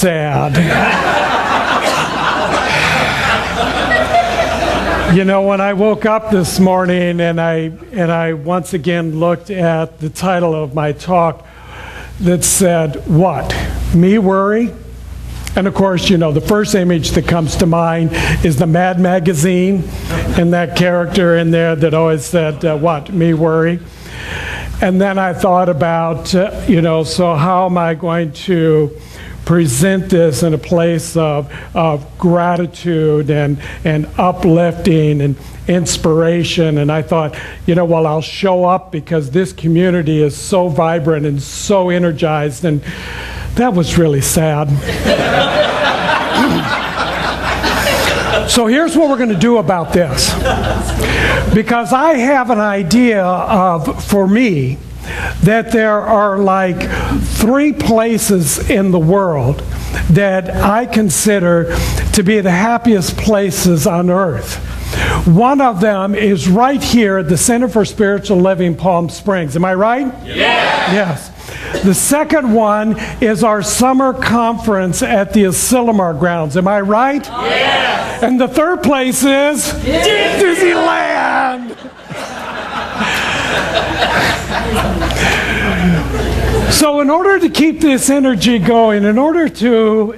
sad. You know, when I woke up this morning and I once again looked at the title of my talk that said, what? Me worry? And of course, you know, the first image that comes to mind is the Mad Magazine and that character in there that always said, what? Me worry? And then I thought about, so how am I going to present this in a place of gratitude and uplifting and inspiration? And I thought, I'll show up because this community is so vibrant and so energized, and that was really sad. So here's what we're going to do about this. Because I have an idea for me, that there are like 3 places in the world that I consider to be the happiest places on earth. One of them is right here at the Center for Spiritual Living, Palm Springs. Am I right? Yes. Yes. The second one is our summer conference at the Asilomar grounds. Am I right? Yes. And the third place is Disneyland. So in order to keep this energy going, in order to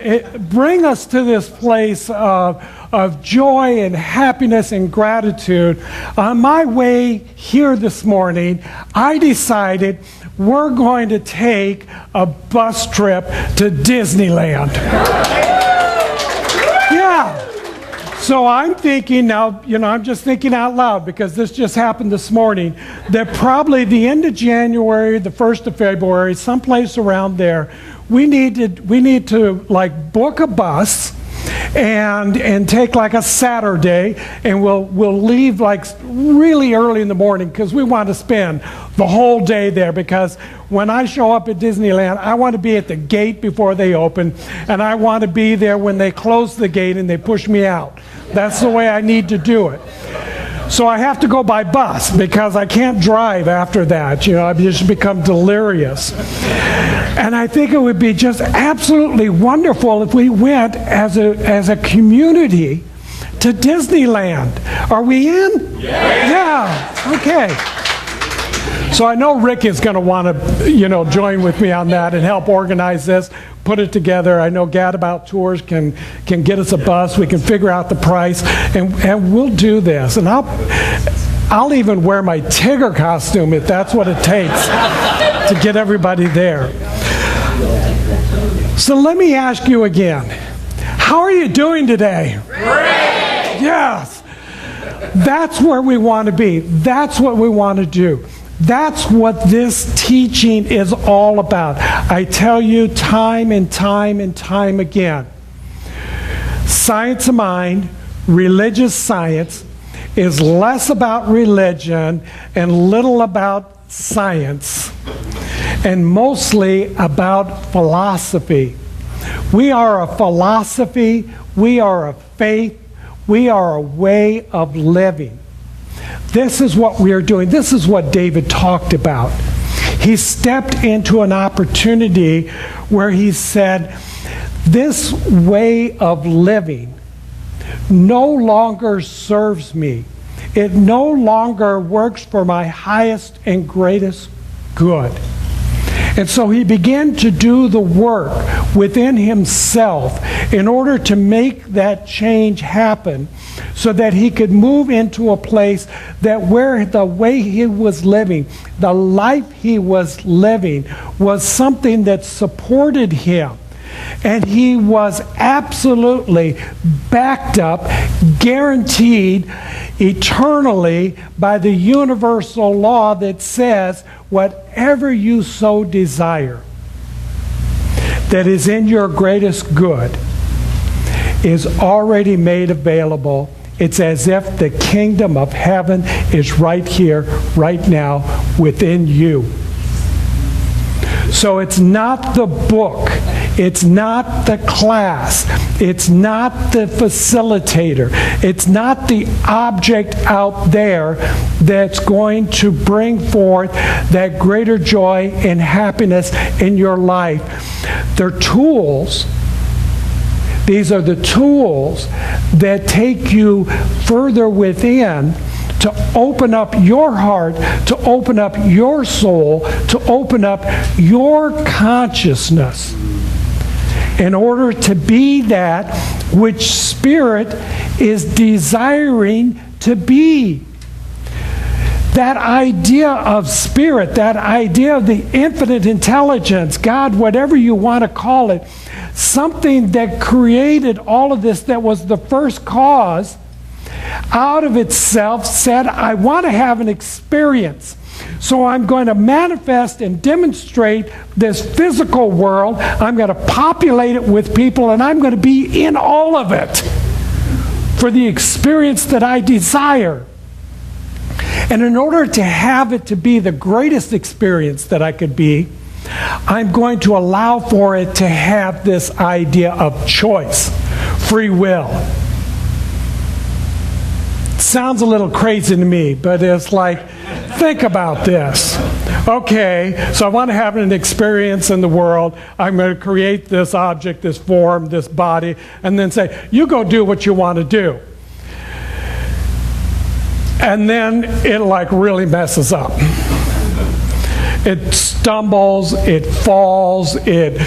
bring us to this place of joy and happiness and gratitude, on my way here this morning, I decided we're going to take a bus trip to Disneyland. Yeah. So I'm thinking now, I'm just thinking out loud because this just happened this morning, that probably the end of January, the 1st of February, someplace around there, we need to like book a bus and take like a Saturday, and we'll leave like really early in the morning because we want to spend the whole day there, because when I show up at Disneyland, I want to be at the gate before they open, and I want to be there when they close the gate and they push me out. That's the way I need to do it. So I have to go by bus because I can't drive after that. I've just become delirious. And I think it would be just absolutely wonderful if we went as a community to Disneyland. Are we in? Yeah. Okay. So I know Rick is going to want to, join with me on that and help organize this, put it together. I know Gadabout Tours can get us a bus. We can figure out the price, and we'll do this. And I'll even wear my Tigger costume if that's what it takes to get everybody there. So let me ask you again, how are you doing today? Great! Yes. That's where we want to be. That's what we want to do. That's what this teaching is all about. I tell you time and time and time again, science of mind, religious science, is less about religion and little about science, and mostly about philosophy. We are a philosophy, we are a faith, we are a way of living. This is what we are doing. This is what David talked about. He stepped into an opportunity where he said, this way of living no longer serves me. It no longer works for my highest and greatest good. And so he began to do the work within himself in order to make that change happen, so that he could move into a place that where the way he was living, the life he was living, was something that supported him. And he was absolutely backed up, guaranteed eternally by the universal law that says, whatever you so desire that is in your greatest good is already made available. It's as if the kingdom of heaven is right here, right now, within you. So it's not the book, it's not the class, it's not the facilitator, it's not the object out there that's going to bring forth that greater joy and happiness in your life. They're tools These are the tools that take you further within to open up your heart, to open up your soul, to open up your consciousness in order to be that which Spirit is desiring to be. That idea of Spirit, that idea of the infinite intelligence, God, whatever you want to call it, something that created all of this, that was the first cause, out of itself said, I want to have an experience. So I'm going to manifest and demonstrate this physical world. I'm going to populate it with people, and I'm going to be in all of it for the experience that I desire. And in order to have it to be the greatest experience that I could be, I'm going to allow for it to have this idea of choice, free will. Sounds a little crazy to me, but it's like, think about this. Okay, so I want to have an experience in the world. I'm going to create this object, this form, this body, and then say, you go do what you want to do. And then it like really messes up. It stumbles, it falls, it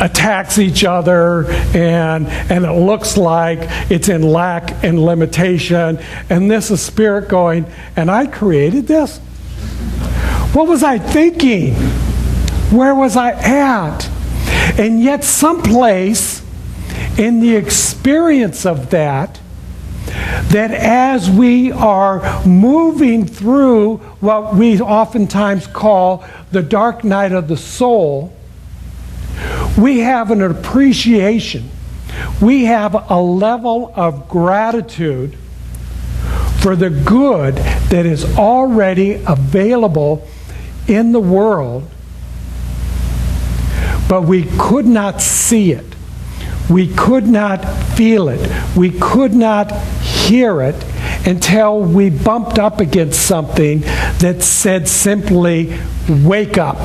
attacks each other, and it looks like it's in lack and limitation. And this is Spirit going, and I created this? What was I thinking? Where was I at? And yet someplace in the experience of that as we are moving through what we oftentimes call the dark night of the soul, we have an appreciation. We have a level of gratitude for the good that is already available in the world, but we could not see it. We could not feel it. We could not hear it until we bumped up against something that said simply, wake up.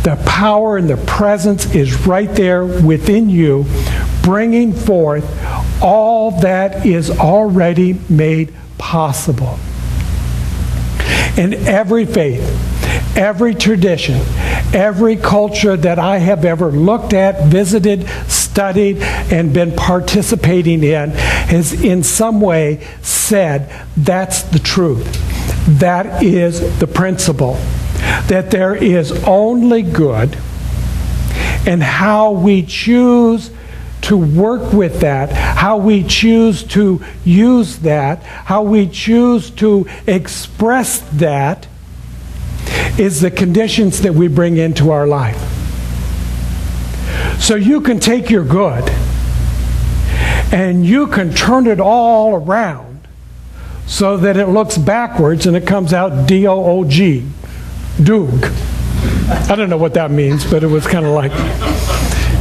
The power and the presence is right there within you, bringing forth all that is already made possible. In every faith, every tradition, every culture that I have ever looked at, visited, studied, and been participating in has in some way said that's the truth. That is the principle. That there is only good, and how we choose to work with that, how we choose to use that, how we choose to express that, is the conditions that we bring into our life. So you can take your good and you can turn it all around so that it looks backwards and it comes out D-O-O-G, Doog. I don't know what that means, but it was kind of like,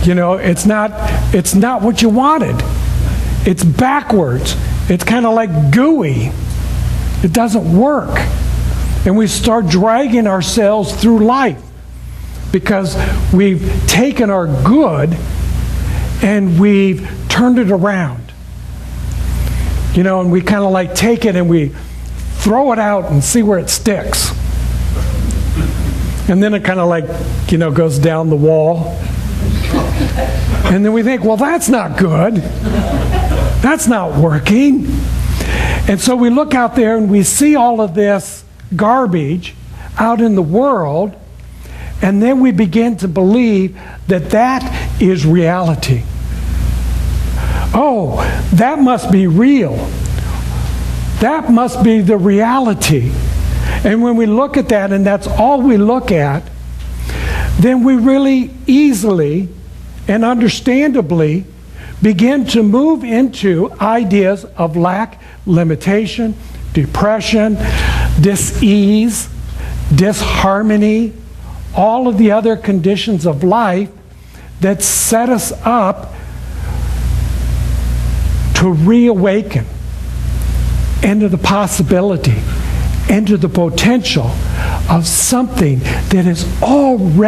it's not what you wanted. It's backwards. It's kind of like gooey. It doesn't work. And we start dragging ourselves through life because we've taken our good and we've turned it around. And we kind of like take it and we throw it out and see where it sticks. And then it kind of like, goes down the wall. And then we think, well, that's not good. That's not working. And so we look out there and we see all of this garbage out in the world, and then we begin to believe that that is reality. Oh, that must be real. That must be the reality. And when we look at that, and that's all we look at, then we really easily and understandably begin to move into ideas of lack, limitation, depression, dis-ease, disharmony, all of the other conditions of life that set us up to reawaken into the possibility, into the potential of something that is already